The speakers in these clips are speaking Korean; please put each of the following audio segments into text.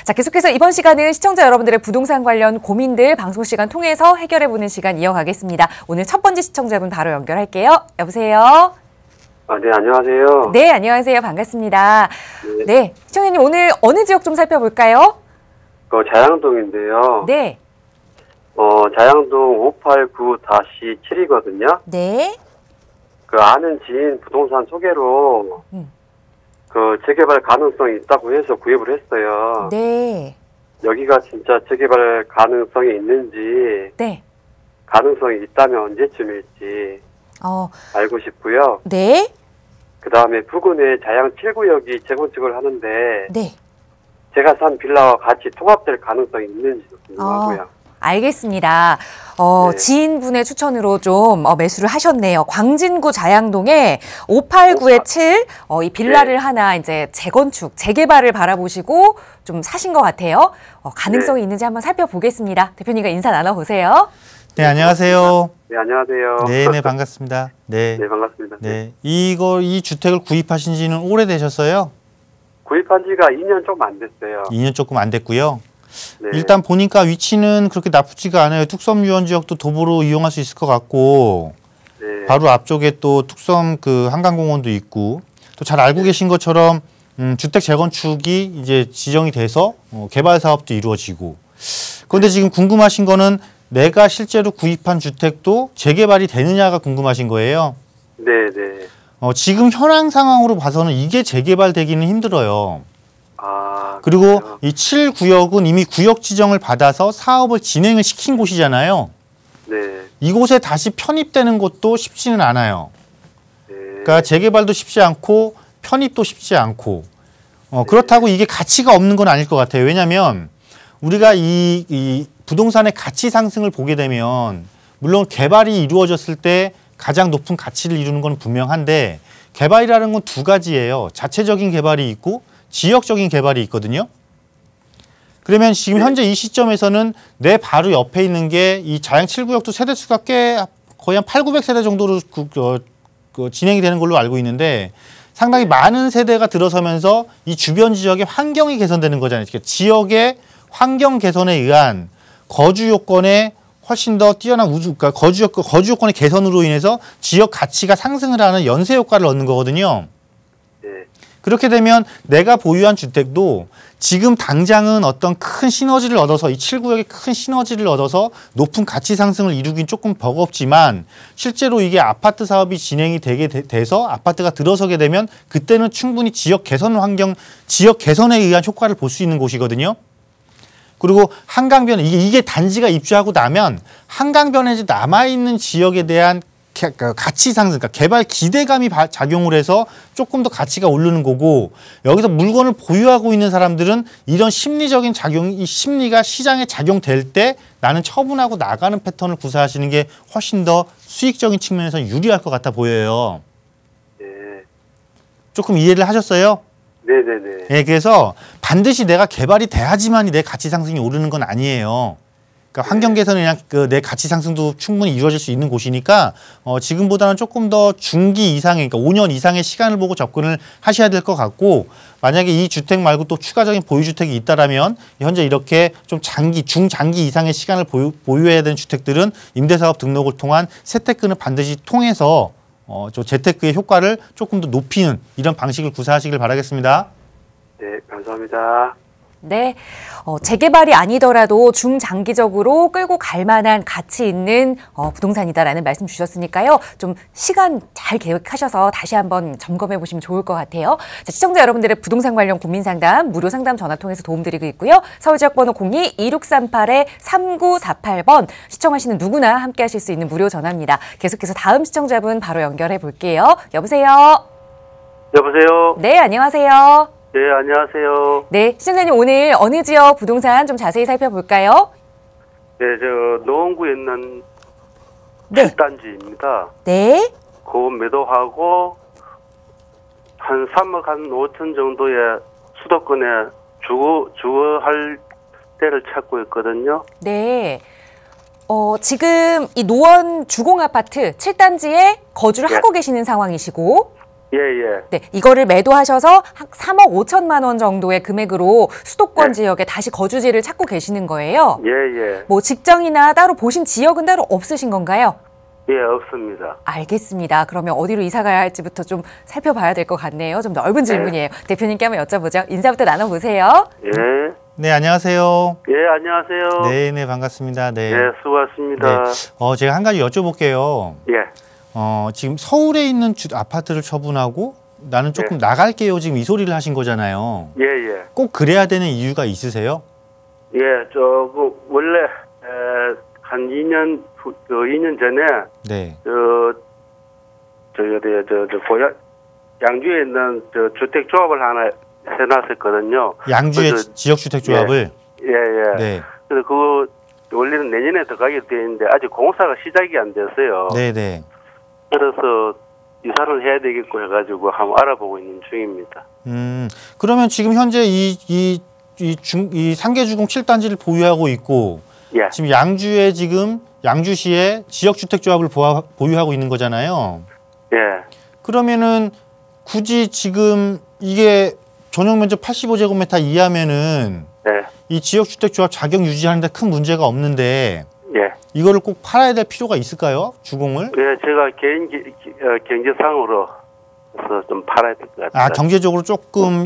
자, 계속해서 이번 시간은 시청자 여러분들의 부동산 관련 고민들 방송 시간 통해서 해결해보는 시간 이어가겠습니다. 오늘 첫 번째 시청자분 바로 연결할게요. 여보세요? 네, 안녕하세요. 네, 안녕하세요. 반갑습니다. 네, 시청자님 오늘 어느 지역 좀 살펴볼까요? 자양동인데요. 네. 자양동 589-7이거든요. 네. 아는 지인 부동산 소개로 재개발 가능성이 있다고 해서 구입을 했어요. 네. 여기가 진짜 재개발 가능성이 있는지, 네. 가능성이 있다면 언제쯤일지 알고 싶고요. 네. 그 다음에 부근에 자양 7구역이 재건축을 하는데, 네. 제가 산 빌라와 같이 통합될 가능성이 있는지도 궁금하고요. 알겠습니다. 네. 지인분의 추천으로 좀 매수를 하셨네요. 광진구 자양동에 589-7 이 빌라를 하나 이제 재건축, 재개발을 바라보시고 좀 사신 것 같아요. 가능성이 있는지 한번 살펴보겠습니다. 대표님과 인사 나눠보세요. 네, 안녕하세요. 네, 안녕하세요. 네, 반갑습니다. 네. 네, 반갑습니다. 네. 이 주택을 구입하신 지는 오래되셨어요? 구입한 지가 2년 조금 안 됐어요. 2년 조금 안 됐고요. 네. 일단 보니까 위치는 그렇게 나쁘지가 않아요. 툭섬 유원 지역도 도보로 이용할 수 있을 것 같고, 네. 바로 앞쪽에 또 툭섬 한강공원도 있고, 또 잘 알고 계신 것처럼 주택 재건축이 이제 지정이 돼서 개발 사업도 이루어지고. 그런데 지금 궁금하신 거는 내가 실제로 구입한 주택도 재개발이 되느냐가 궁금하신 거예요. 네, 네. 지금 현황 상황으로 봐서는 이게 재개발되기는 힘들어요. 그리고 그렇죠. 이 7구역은 이미 구역 지정을 받아서 사업을 진행을 시킨 곳이잖아요. 네. 이곳에 다시 편입되는 것도 쉽지는 않아요. 네. 그러니까 재개발도 쉽지 않고 편입도 쉽지 않고 그렇다고 이게 가치가 없는 건 아닐 것 같아요. 왜냐하면 우리가 이 부동산의 가치 상승을 보게 되면 물론 개발이 이루어졌을 때 가장 높은 가치를 이루는 건 분명한데 개발이라는 건 두 가지예요. 자체적인 개발이 있고 지역적인 개발이 있거든요. 그러면 지금 현재 이 시점에서는 내 바로 옆에 있는 게 이 자양 7구역도 세대수가 거의 한 8,900세대 정도로 진행이 되는 걸로 알고 있는데 상당히 많은 세대가 들어서면서 이 주변 지역의 환경이 개선되는 거잖아요. 그러니까 지역의 환경 개선에 의한 거주 요건에 훨씬 더 뛰어난 그러니까 거주 요건의 개선으로 인해서 지역 가치가 상승을 하는 연쇄 효과를 얻는 거거든요. 그렇게 되면 내가 보유한 주택도 지금 당장은 어떤 큰 시너지를 얻어서 이 7구역에 큰 시너지를 얻어서 높은 가치 상승을 이루긴 조금 버겁지만 실제로 이게 아파트 사업이 진행이 되게 돼서 아파트가 들어서게 되면 그때는 충분히 지역 개선에 의한 효과를 볼 수 있는 곳이거든요. 그리고 한강변 이게 단지가 입주하고 나면 한강변에 남아있는 지역에 대한 가치 상승, 그러니까 개발 기대감이 작용을 해서 조금 더 가치가 오르는 거고 여기서 물건을 보유하고 있는 사람들은 이런 심리적인 이 심리가 시장에 작용될 때 나는 처분하고 나가는 패턴을 구사하시는 게 훨씬 더 수익적인 측면에서 유리할 것 같아 보여요. 네. 조금 이해를 하셨어요? 네네네. 네, 그래서 반드시 내가 개발이 돼야지만이 내 가치 상승이 오르는 건 아니에요. 그러니까 환경 개선이나 내 가치 상승도 충분히 이루어질 수 있는 곳이니까 지금보다는 조금 더 중기 이상의, 그러니까 5년 이상의 시간을 보고 접근을 하셔야 될 것 같고 만약에 이 주택 말고 또 추가적인 보유주택이 있다라면 현재 이렇게 좀 중장기 이상의 시간을 보유해야 되는 주택들은 임대사업 등록을 통한 세테크는 반드시 통해서 재테크의 효과를 조금 더 높이는 이런 방식을 구사하시길 바라겠습니다. 네, 감사합니다. 네, 재개발이 아니더라도 중장기적으로 끌고 갈 만한 가치 있는 부동산이다라는 말씀 주셨으니까요. 좀 시간 잘 계획하셔서 다시 한번 점검해 보시면 좋을 것 같아요. 자, 시청자 여러분들의 부동산 관련 고민 상담, 무료 상담 전화 통해서 도움드리고 있고요. 서울지역번호 02-2638-3948번 시청하시는 누구나 함께 하실 수 있는 무료 전화입니다. 계속해서 다음 시청자분 바로 연결해 볼게요. 여보세요? 여보세요? 네, 안녕하세요. 네, 안녕하세요. 네, 시청자님 오늘 어느 지역 부동산 좀 자세히 살펴볼까요? 네, 노원구에 있는 네. 7단지입니다. 네. 그 매도하고 한 3억 한 5천 정도의 수도권에 주거할 때를 찾고 있거든요. 네. 지금 이 노원 주공아파트 7단지에 거주를 네. 하고 계시는 상황이시고 예, 예. 네, 이거를 매도하셔서 한 3억 5천만 원 정도의 금액으로 수도권 네. 지역에 다시 거주지를 찾고 계시는 거예요. 예, 예. 뭐 직장이나 따로 보신 지역은 따로 없으신 건가요? 예, 없습니다. 알겠습니다. 그러면 어디로 이사 가야 할지부터 좀 살펴봐야 될 것 같네요. 좀 넓은 질문이에요. 대표님께 한번 여쭤보죠. 인사부터 나눠보세요. 예. 네, 안녕하세요. 예, 안녕하세요. 네, 네, 반갑습니다. 네. 예, 수고하셨습니다. 제가 한 가지 여쭤볼게요. 예. 지금 서울에 있는 아파트를 처분하고 나는 조금 나갈게요. 지금 이 소리를 하신 거잖아요. 예, 예. 꼭 그래야 되는 이유가 있으세요? 예, 원래, 한 2년, 2년 전에, 네. 고향, 양주에 있는 주택조합을 하나 해놨었거든요. 양주의 그래서- 지역주택조합을. 예, 예. 네. 그래서 원래는 내년에 들어가게 돼 있는데, 아직 공사가 시작이 안 됐어요. 네, 네. 그래서 이사를 해야 되겠고 해가지고 한번 알아보고 있는 중입니다. 그러면 지금 현재 이 상계주공 7단지를 보유하고 있고, 예. 지금 양주에 지금 양주시에 지역주택조합을 보유하고 있는 거잖아요. 예. 그러면은 굳이 지금 이게 전용 면적 85제곱미터 이하면은 예. 이 지역주택조합 자격 유지하는데 큰 문제가 없는데 예. 이거를 꼭 팔아야 될 필요가 있을까요? 주공을? 예, 제가 경제상으로 그래서 좀 팔아야 될 것 같아요. 경제적으로 조금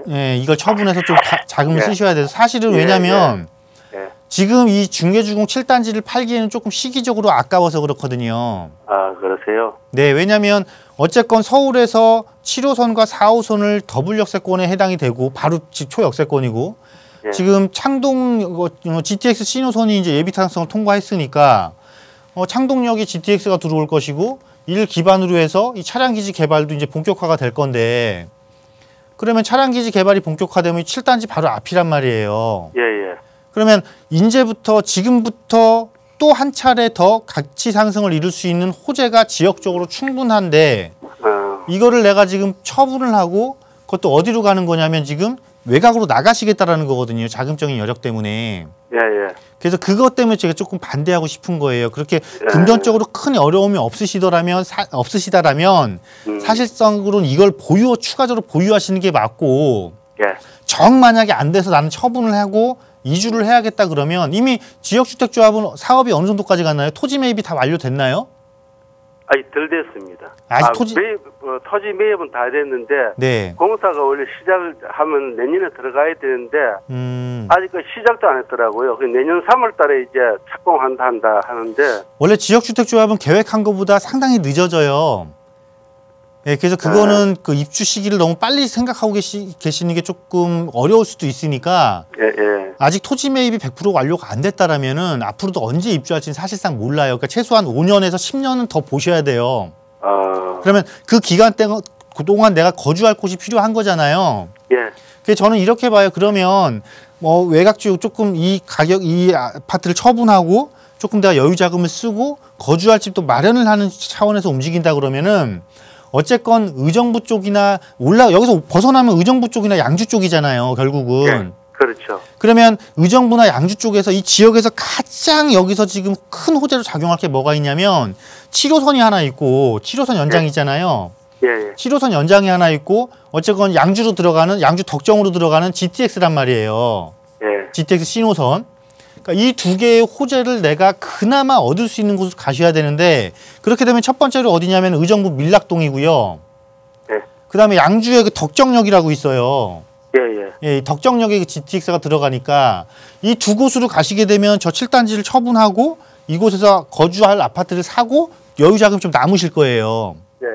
예. 이걸 처분해서 좀 자금을 예. 쓰셔야 돼서 사실은 예, 왜냐면 예. 지금 이 중계주공 7단지를 팔기에는 조금 시기적으로 아까워서 그렇거든요. 아, 그러세요? 네, 왜냐하면 어쨌건 서울에서 7호선과 4호선을 더블 역세권에 해당이 되고 바로 초역세권이고 예. 지금 창동 GTX 신호선이 이제 예비 타당성을 통과했으니까 창동역이 GTX가 들어올 것이고 이를 기반으로 해서 이 차량기지 개발도 이제 본격화가 될 건데 그러면 차량기지 개발이 본격화되면 7단지 바로 앞이란 말이에요. 예, 예. 그러면 지금부터 또 한 차례 더 가치 상승을 이룰 수 있는 호재가 지역적으로 충분한데 이거를 내가 지금 처분을 하고 그것도 어디로 가는 거냐면 지금 외곽으로 나가시겠다라는 거거든요. 자금적인 여력 때문에. 예, 예. 그래서 그것 때문에 제가 조금 반대하고 싶은 거예요. 그렇게 금전적으로 큰 어려움이 없으시다라면 사실상으로는 이걸 추가적으로 보유하시는 게 맞고 예. 정 만약에 안 돼서 나는 처분을 하고 이주를 해야겠다 그러면 이미 지역주택조합은 사업이 어느 정도까지 갔나요? 토지 매입이 다 완료됐나요? 아직 덜 됐습니다. 아직 토지 매입은 다 됐는데 네. 공사가 원래 시작을 하면 내년에 들어가야 되는데 아직 시작도 안 했더라고요. 내년 3월 달에 이제 착공한다 하는데 원래 지역주택조합은 계획한 것보다 상당히 늦어져요. 예, 그래서 그거는 그 입주 시기를 너무 빨리 생각하고 계시는 게 조금 어려울 수도 있으니까 예, 예. 아직 토지 매입이 100% 완료가 안 됐다라면은 앞으로도 언제 입주할지는 사실상 몰라요. 그러니까 최소한 5년에서 10년은 더 보셔야 돼요. 그러면 그 기간 그동안 내가 거주할 곳이 필요한 거잖아요. 예. 그래서 저는 이렇게 봐요. 그러면 외곽 지역 조금 이 아파트를 처분하고 조금 내가 여유 자금을 쓰고 거주할 집도 마련을 하는 차원에서 움직인다 그러면은 어쨌건 의정부 쪽이나 여기서 벗어나면 의정부 쪽이나 양주 쪽이잖아요. 결국은. 예. 그렇죠. 그러면 의정부나 양주 쪽에서 이 지역에서 가장 여기서 지금 큰 호재로 작용할 게 뭐가 있냐면 7호선이 하나 있고 7호선 연장이 있잖아요. 예, 예. 7호선 연장이 하나 있고 어쨌건 양주 덕정으로 들어가는 GTX란 말이에요. 예. GTX 신호선. 그러니까 이 두 개의 호재를 내가 그나마 얻을 수 있는 곳으로 가셔야 되는데 그렇게 되면 첫 번째로 어디냐면 의정부 밀락동이고요. 예. 그다음에 양주에 그 덕정역이라고 있어요. 예, 예. 예, 덕정역에 그 GTX가 들어가니까 이 두 곳으로 가시게 되면 저 7단지를 처분하고 이곳에서 거주할 아파트를 사고 여유 자금 좀 남으실 거예요. 예.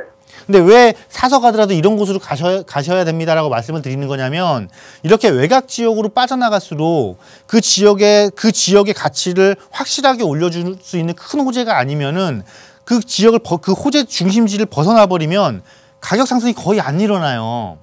근데 왜 사서 가더라도 이런 곳으로 가셔야 됩니다라고 말씀을 드리는 거냐면 이렇게 외곽 지역으로 빠져나갈수록 그 지역의 가치를 확실하게 올려줄 수 있는 큰 호재가 아니면은 그 지역을 그 호재 중심지를 벗어나 버리면 가격 상승이 거의 안 일어나요.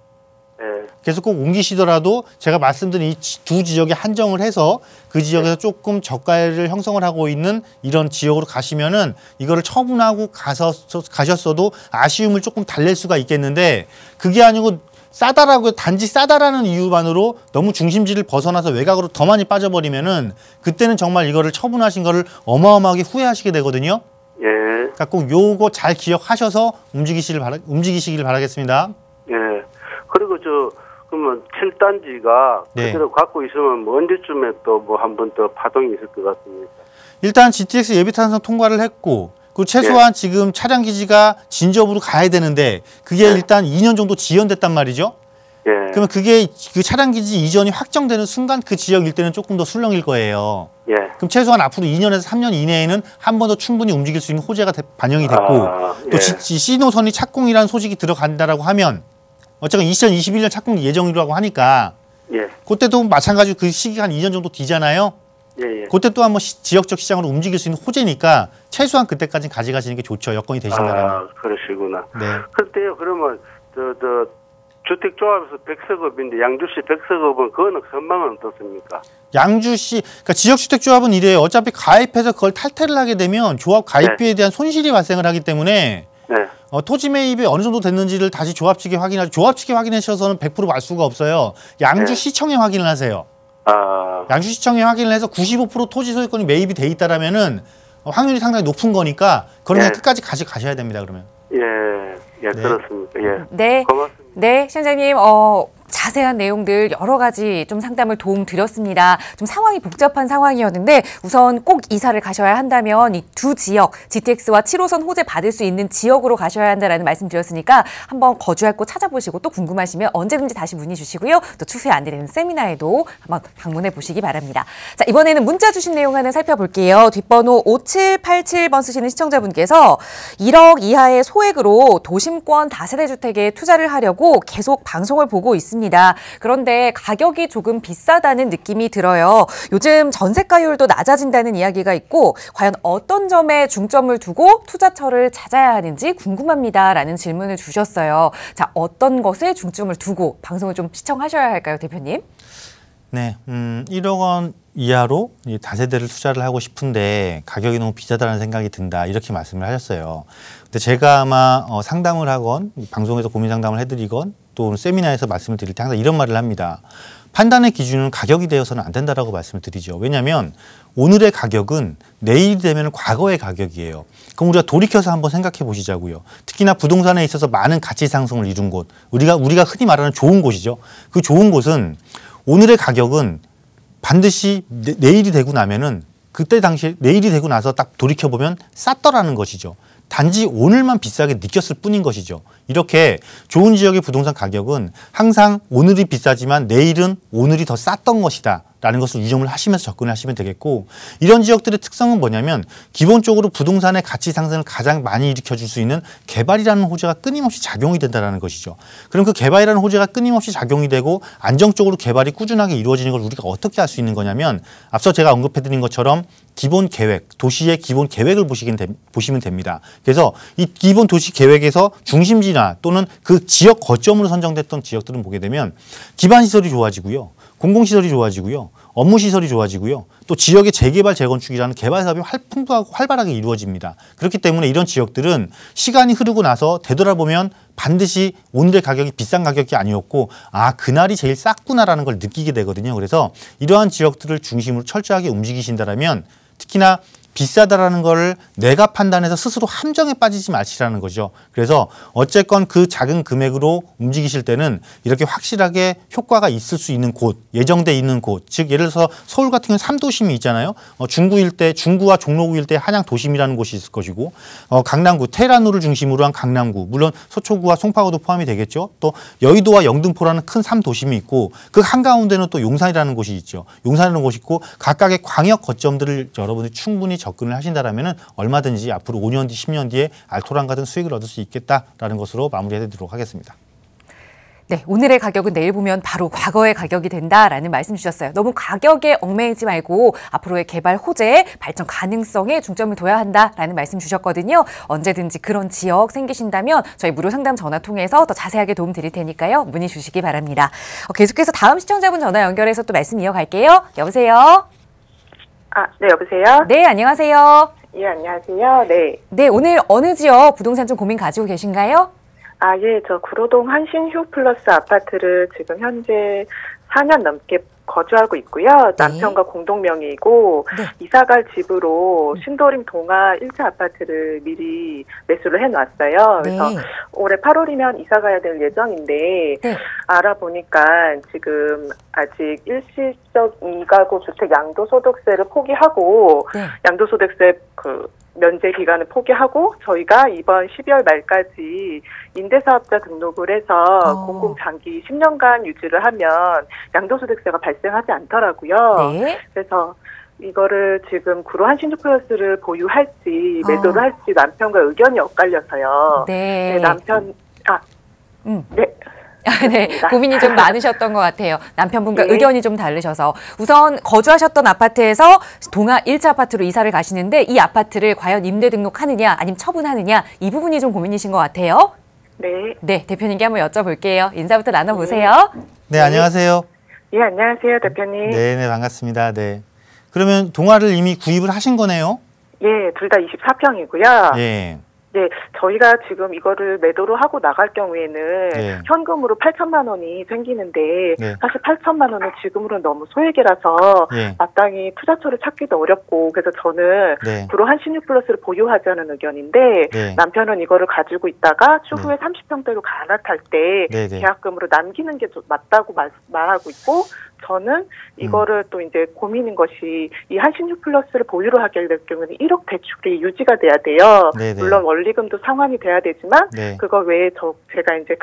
예. 그래서 꼭 옮기시더라도 제가 말씀드린 이 두 지역에 한정을 해서 그 지역에서 조금 저가를 형성을 하고 있는 이런 지역으로 가시면은 이거를 처분하고 가셨어도 아쉬움을 조금 달랠 수가 있겠는데 그게 아니고 단지 싸다라는 이유만으로 너무 중심지를 벗어나서 외곽으로 더 많이 빠져버리면은 그때는 정말 이거를 처분하신 거를 어마어마하게 후회하시게 되거든요. 예. 그러니까 꼭 요거 잘 기억하셔서 움직이시길 바라겠습니다. 예. 그리고 그러면 7단지가 네. 그대로 갖고 있으면 뭐 언제쯤에 또 뭐 한 번 더 파동이 있을 것 같습니까? 일단 GTX 예비탄성 통과를 했고, 그 최소한 지금 차량 기지가 진접으로 가야 되는데 그게 일단 2년 정도 지연됐단 말이죠. 예. 그러면 그게 그 차량 기지 이전이 확정되는 순간 그 지역 일대는 조금 더 술렁일 거예요. 예. 그럼 최소한 앞으로 2년에서 3년 이내에는 한 번 더 충분히 움직일 수 있는 호재가 반영이 됐고, 또 C노선이 착공이라는 소식이 들어간다라고 하면 어쨌든 2021년 착공 예정이라고 하니까 예. 그때도 마찬가지로 그 시기가 한 2년 정도 뒤잖아요. 예. 그때 또 한번 지역적 시장으로 움직일 수 있는 호재니까 최소한 그때까지는 가져가시는 게 좋죠. 여건이 되신다면. 그러시구나. 네. 그때요. 그러면 주택조합에서 백석업인데 양주시 백석업은 그거는 선망은 어떻습니까? 양주시, 그러니까 지역주택조합은 이래요. 어차피 가입해서 그걸 탈퇴를 하게 되면 조합 가입비에 대한 손실이 발생을 하기 때문에 네. 토지 매입이 어느 정도 됐는지를 다시 조합 측에 확인하죠. 조합 측에 확인하셔서는 100% 알 수가 없어요. 양주시청에 확인을 하세요. 양주시청에 확인을 해서 95% 토지 소유권이 매입이 돼 있다라면은 확률이 상당히 높은 거니까 그러면 끝까지 가셔야 됩니다. 그러면. 예, 그렇습니다. 예. 네. 고맙습니다. 네, 시장님, 자세한 내용들 여러 가지 좀 상담을 도움 드렸습니다. 좀 상황이 복잡한 상황이었는데 우선 꼭 이사를 가셔야 한다면 이 두 지역, GTX와 7호선 호재 받을 수 있는 지역으로 가셔야 한다라는 말씀 드렸으니까 한번 거주할 곳 찾아보시고 또 궁금하시면 언제든지 다시 문의 주시고요. 또 추후에 안내되는 세미나에도 한번 방문해 보시기 바랍니다. 자, 이번에는 문자 주신 내용 하나 살펴볼게요. 뒷번호 5787번 쓰시는 시청자분께서 1억 이하의 소액으로 도심권 다세대 주택에 투자를 하려고 계속 방송을 보고 있습니다. 그런데 가격이 조금 비싸다는 느낌이 들어요. 요즘 전세가율도 낮아진다는 이야기가 있고 과연 어떤 점에 중점을 두고 투자처를 찾아야 하는지 궁금합니다. 라는 질문을 주셨어요. 자, 어떤 것에 중점을 두고 방송을 좀 시청하셔야 할까요, 대표님? 네, 1억 원 이하로 다세대를 투자를 하고 싶은데 가격이 너무 비싸다는 생각이 든다. 이렇게 말씀을 하셨어요. 근데 제가 아마 상담을 하건 방송에서 고민 상담을 해드리건 또 세미나에서 말씀을 드릴 때 항상 이런 말을 합니다. 판단의 기준은 가격이 되어서는 안 된다라고 말씀을 드리죠. 왜냐하면 오늘의 가격은 내일이 되면 과거의 가격이에요. 그럼 우리가 돌이켜서 한번 생각해 보시자고요. 특히나 부동산에 있어서 많은 가치 상승을 이룬 곳, 우리가 흔히 말하는 좋은 곳이죠. 그 좋은 곳은 오늘의 가격은 반드시 내일이 되고 나면은 그때 당시에 내일이 되고 나서 딱 돌이켜보면 쌌더라는 것이죠. 단지 오늘만 비싸게 느꼈을 뿐인 것이죠. 이렇게 좋은 지역의 부동산 가격은 항상 오늘이 비싸지만 내일은 오늘이 더 쌌던 것이다 라는 것을 유념을 하시면서 접근을 하시면 되겠고, 이런 지역들의 특성은 뭐냐면 기본적으로 부동산의 가치 상승을 가장 많이 일으켜줄 수 있는 개발이라는 호재가 끊임없이 작용이 된다는 것이죠. 그럼 그 개발이라는 호재가 끊임없이 작용이 되고 안정적으로 개발이 꾸준하게 이루어지는 걸 우리가 어떻게 할 수 있는 거냐면 앞서 제가 언급해드린 것처럼 기본 계획, 도시의 기본 계획을 보시면 됩니다. 그래서 이 기본 도시 계획에서 중심지나 또는 그 지역 거점으로 선정됐던 지역들은 보게 되면 기반시설이 좋아지고요. 공공시설이 좋아지고요. 업무시설이 좋아지고요. 또 지역의 재개발, 재건축이라는 개발 사업이 풍부하고 활발하게 이루어집니다. 그렇기 때문에 이런 지역들은 시간이 흐르고 나서 되돌아보면 반드시 오늘의 가격이 비싼 가격이 아니었고 그날이 제일 쌌구나라는 걸 느끼게 되거든요. 그래서 이러한 지역들을 중심으로 철저하게 움직이신다면 특히나 비싸다라는 걸 내가 판단해서 스스로 함정에 빠지지 마시라는 거죠. 그래서 어쨌건 그 작은 금액으로 움직이실 때는 이렇게 확실하게 효과가 있을 수 있는 곳, 예정돼 있는 곳, 즉 예를 들어서 서울 같은 경우는 3도심이 있잖아요. 중구 일대, 중구와 종로구 일대 한양 도심이라는 곳이 있을 것이고, 강남구, 테헤란로를 중심으로 한 강남구, 물론 서초구와 송파구도 포함이 되겠죠. 또 여의도와 영등포라는 큰 3도심이 있고 그 한가운데는 또 용산이라는 곳이 있죠. 용산이라는 곳이 있고 각각의 광역 거점들을 여러분이 충분히 접근을 하신다라면 얼마든지 앞으로 5년 뒤, 10년 뒤에 알토란 같은 수익을 얻을 수 있겠다라는 것으로 마무리해드리도록 하겠습니다. 네, 오늘의 가격은 내일 보면 바로 과거의 가격이 된다라는 말씀 주셨어요. 너무 가격에 얽매이지 말고 앞으로의 개발 호재, 발전 가능성에 중점을 둬야 한다라는 말씀 주셨거든요. 언제든지 그런 지역 생기신다면 저희 무료 상담 전화 통해서 더 자세하게 도움 드릴 테니까요. 문의 주시기 바랍니다. 계속해서 다음 시청자분 전화 연결해서 또 말씀 이어갈게요. 여보세요? 네, 여보세요? 네, 안녕하세요. 예, 안녕하세요. 네. 네, 오늘 어느 지역 부동산 좀 고민 가지고 계신가요? 예, 저 구로동 한신휴 플러스 아파트를 지금 현재 4년 넘게 거주하고 있고요. 남편과 공동명의이고 네. 이사갈 집으로 신도림 동아 1차 아파트를 미리 매수를 해놨어요. 그래서 네. 올해 8월이면 이사가야 될 예정인데 네. 알아보니까 지금 아직 일시적 2가구 주택 양도소득세를 포기하고 네. 양도소득세 면제 기간을 포기하고 저희가 이번 12월 말까지 임대사업자 등록을 해서 공공장기 10년간 유지를 하면 양도소득세가 발생하지 않더라고요. 네. 그래서 이거를 지금 구로 한신주 플러스를 보유할지 매도를 할지 남편과 의견이 엇갈려서요. 네. 네, 남편 네. 네, 고민이 좀 많으셨던 것 같아요. 남편분과 네. 의견이 좀 다르셔서. 우선 거주하셨던 아파트에서 동아 1차 아파트로 이사를 가시는데 이 아파트를 과연 임대 등록하느냐 아니면 처분하느냐 이 부분이 좀 고민이신 것 같아요. 네. 네, 대표님께 한번 여쭤볼게요. 인사부터 나눠보세요. 네, 안녕하세요. 예, 안녕하세요, 대표님. 네, 반갑습니다. 네. 그러면 동아를 이미 구입을 하신 거네요? 예, 둘 다 24평이고요. 예. 네, 저희가 지금 이거를 매도를 하고 나갈 경우에는 네. 현금으로 8천만 원이 생기는데 네. 사실 8천만 원은 지금으로는 너무 소액이라서 네. 마땅히 투자처를 찾기도 어렵고 그래서 저는 네. 구로 한신유 플러스를 보유하자는 의견인데 네. 남편은 이거를 가지고 있다가 추후에 30평대로 갈아탈 때 네, 네. 계약금으로 남기는 게 좀 맞다고 말하고 있고 저는 이거를 또 이제 고민인 것이 이 한신유 플러스를 보유를 하게 될 경우는 1억 대출이 유지가 돼야 돼요. 네네. 물론 원리금도 상환이 돼야 되지만 네. 그거 외에 제가 이제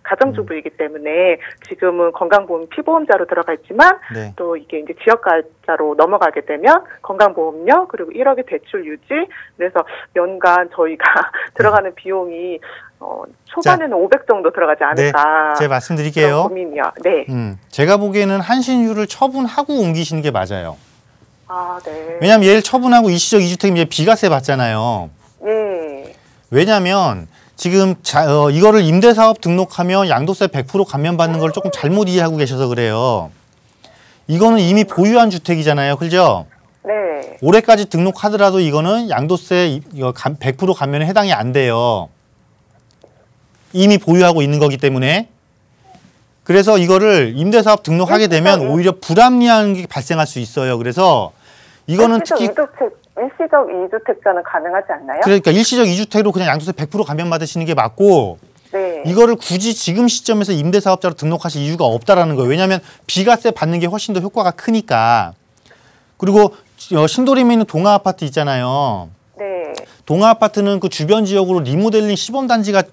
가정주부이기 때문에 지금은 건강보험 피보험자로 들어가 있지만 네. 또 이게 이제 지역가입자로 넘어가게 되면 건강보험료 그리고 1억의 대출 유지 그래서 연간 저희가 들어가는 비용이 초반에는 500 정도 들어가지 않을까. 네, 제가 말씀드릴게요. 그런 고민이요. 네. 제가 보기에는 한신유를 처분하고 옮기시는 게 맞아요. 아, 네. 왜냐하면 얘를 처분하고 일시적 2주택이면 이제 비과세 받잖아요. 네. 왜냐하면 지금 이거를 임대사업 등록하면 양도세 100% 감면받는 걸 조금 잘못 이해하고 계셔서 그래요. 이거는 이미 보유한 주택이잖아요. 그죠? 네. 올해까지 등록하더라도 이거는 양도세 100% 감면에 해당이 안 돼요. 이미 보유하고 있는 거기 때문에. 그래서 이거를 임대사업 등록하게 되면 오히려 불합리한 게 발생할 수 있어요. 그래서 이거는 특히 일시적 2주택자는 가능하지 않나요? 그러니까 일시적 2주택으로 그냥 양도세 100% 감면받으시는 게 맞고 네. 이거를 굳이 지금 시점에서 임대사업자로 등록하실 이유가 없다라는 거예요. 왜냐하면 비과세 받는 게 훨씬 더 효과가 크니까. 그리고 신도림에 있는 동아 아파트 있잖아요. 네. 동아 아파트는 그 주변 지역으로 리모델링 시범 단지가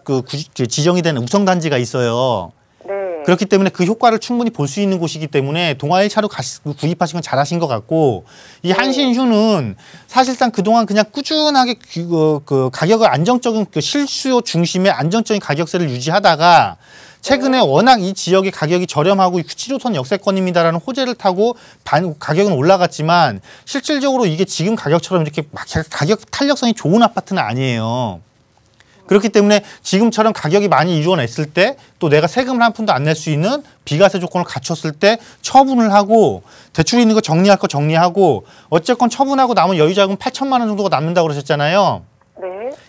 지정이 된 우성 단지가 있어요. 네. 그렇기 때문에 그 효과를 충분히 볼 수 있는 곳이기 때문에 동아 1차로 구입하신 건 잘하신 것 같고 이 한신휴는 사실상 그동안 그냥 꾸준하게 그 가격을 안정적인 실수요 중심의 안정적인 가격세를 유지하다가 최근에 워낙 이 지역의 가격이 저렴하고 7호선 역세권입니다라는 호재를 타고 가격은 올라갔지만 실질적으로 이게 지금 가격처럼 이렇게 막 가격 탄력성이 좋은 아파트는 아니에요. 그렇기 때문에 지금처럼 가격이 많이 이루어냈을 때 또 내가 세금을 한 푼도 안 낼 수 있는 비과세 조건을 갖췄을 때 처분을 하고 대출 있는 거 정리할 거 정리하고 어쨌건 처분하고 남은 여유자금 8천만 원 정도가 남는다고 그러셨잖아요. 네.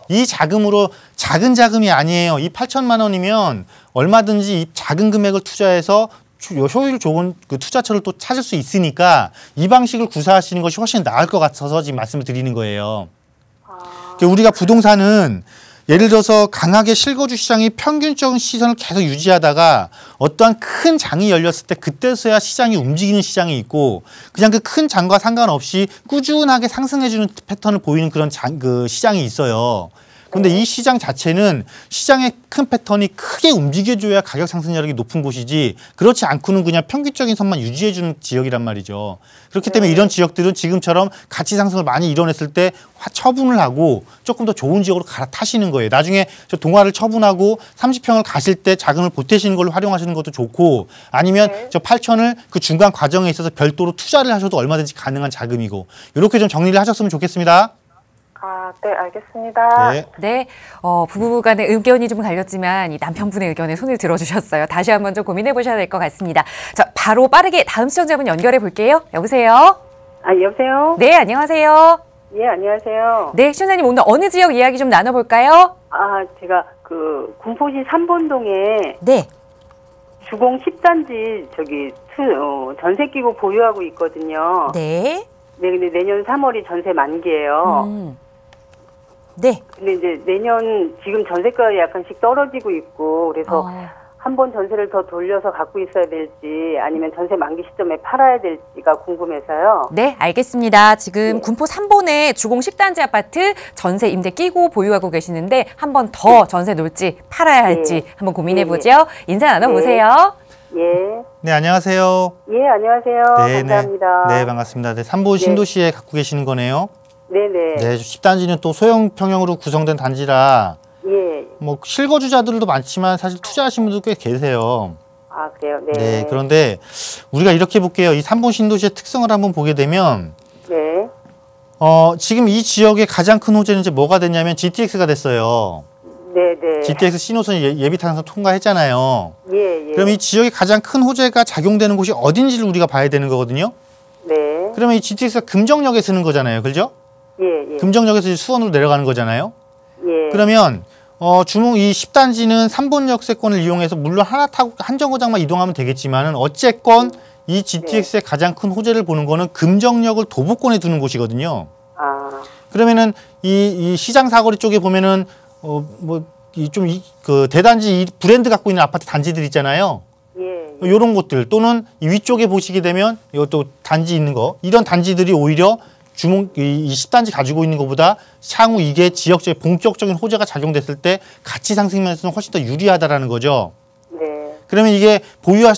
이 자금으로 작은 자금이 아니에요. 이 8천만 원이면 얼마든지 이 작은 금액을 투자해서 효율 좋은 그 투자처를 또 찾을 수 있으니까 이 방식을 구사하시는 것이 훨씬 나을 것 같아서 지금 말씀을 드리는 거예요. 우리가 부동산은 예를 들어서 강하게 실거주 시장이 평균적인 시선을 계속 유지하다가 어떠한 큰 장이 열렸을 때 그때서야 시장이 움직이는 시장이 있고 그냥 그 큰 장과 상관없이 꾸준하게 상승해주는 패턴을 보이는 그런 시장이 있어요. 그런데 이 시장 자체는 시장의 큰 패턴이 크게 움직여줘야 가격 상승률이 높은 곳이지 그렇지 않고는 그냥 평균적인 선만 유지해주는 지역이란 말이죠. 그렇기 때문에 이런 지역들은 지금처럼 가치 상승을 많이 이뤄냈을 때 처분을 하고 조금 더 좋은 지역으로 갈아타시는 거예요. 나중에 저 동아를 처분하고 30평을 가실 때 자금을 보태시는 걸로 활용하시는 것도 좋고 아니면 저 8천을 그 중간 과정에 있어서 별도로 투자를 하셔도 얼마든지 가능한 자금이고 이렇게 좀 정리를 하셨으면 좋겠습니다. 아, 네, 알겠습니다. 네. 네, 부부 간의 의견이 좀 갈렸지만 이 남편분의 의견에 손을 들어주셨어요. 다시 한번 좀 고민해 보셔야 될 것 같습니다. 자, 바로 빠르게 다음 시청자분 연결해 볼게요. 여보세요? 아, 여보세요? 네, 안녕하세요. 예, 안녕하세요. 네, 시청자님 오늘 어느 지역 이야기 좀 나눠볼까요? 아, 제가 군포시 삼본동에 네. 주공 10단지 전세 끼고 보유하고 있거든요. 네. 네, 근데 내년 3월이 전세 만기예요. 네. 근데 이제 내년 지금 전세가 약간씩 떨어지고 있고 그래서 한 번 전세를 더 돌려서 갖고 있어야 될지 아니면 전세 만기 시점에 팔아야 될지가 궁금해서요. 네, 알겠습니다. 지금 네. 군포 3본에 주공 10단지 아파트 전세 임대 끼고 보유하고 계시는데 한 번 더 전세 놓을지 팔아야 할지 한번 고민해 보죠. 인사 나눠보세요. 예. 네, 안녕하세요. 예, 안녕하세요. 감사합니다. 네, 반갑습니다. 네, 3본 신도시에 갖고 계시는 거네요. 네네. 네, 10단지는 또 소형 평형으로 구성된 단지라 예. 뭐 실거주자들도 많지만 사실 투자하신 분도 꽤 계세요. 아, 그래요? 네. 네, 그런데 우리가 이렇게 볼게요. 이 3본 신도시의 특성을 한번 보게 되면 네. 지금 이 지역의 가장 큰 호재는 이제 뭐가 됐냐면 GTX가 됐어요. 네네. GTX 신호선 예비 타당성 통과했잖아요. 예, 예. 그럼 이 지역의 가장 큰 호재가 작용되는 곳이 어딘지를 우리가 봐야 되는 거거든요. 네. 그러면 이 GTX가 금정역에 쓰는 거잖아요. 그죠? 예, 예. 금정역에서 이제 수원으로 내려가는 거잖아요. 예. 그러면 주몽 이 10단지는 3본 역세권을 이용해서 물론 하나 타고 한 정거장만 이동하면 되겠지만은 어쨌건 이 GTX의 가장 큰 호재를 보는 거는 금정역을 도보권에 두는 곳이거든요. 아. 그러면은 이 시장 사거리 쪽에 보면은 그 대단지 이 브랜드 갖고 있는 아파트 단지들 있잖아요. 예. 요런 곳들 또는 이 위쪽에 보시게 되면 이것도 단지 있는 거 이런 단지들이 오히려 이 10단지 가지고 있는 것보다 향후 이게 지역적인 본격적인 호재가 작용됐을 때 가치 상승 면에서는 훨씬 더 유리하다라는 거죠. 네. 그러면 이게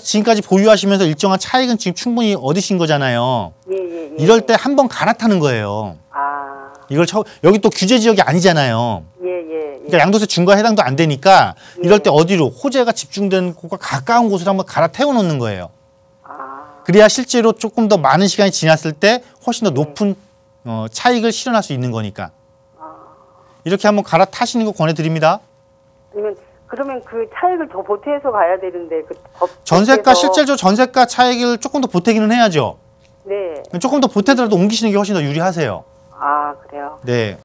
지금까지 보유하시면서 일정한 차익은 지금 충분히 얻으신 거잖아요. 예, 예, 예. 이럴 때 한번 갈아타는 거예요. 아. 이걸 여기 또 규제 지역이 아니잖아요. 예, 예. 그러니까 양도세 중과 해당도 안 되니까 이럴 때 어디로 호재가 집중된 곳과 가까운 곳으로 한번 갈아태워 놓는 거예요. 아. 그래야 실제로 조금 더 많은 시간이 지났을 때 훨씬 더 높은 차익을 실현할 수 있는 거니까. 이렇게 한번 갈아타시는 거 권해드립니다. 아니면 그러면 그 차익을 더 보태서 가야 되는데 전세가 실제로 전세가 차익을 조금 더 보태기는 해야죠. 네. 조금 더 보태더라도 옮기시는 게 훨씬 더 유리하세요. 아, 그래요. 네.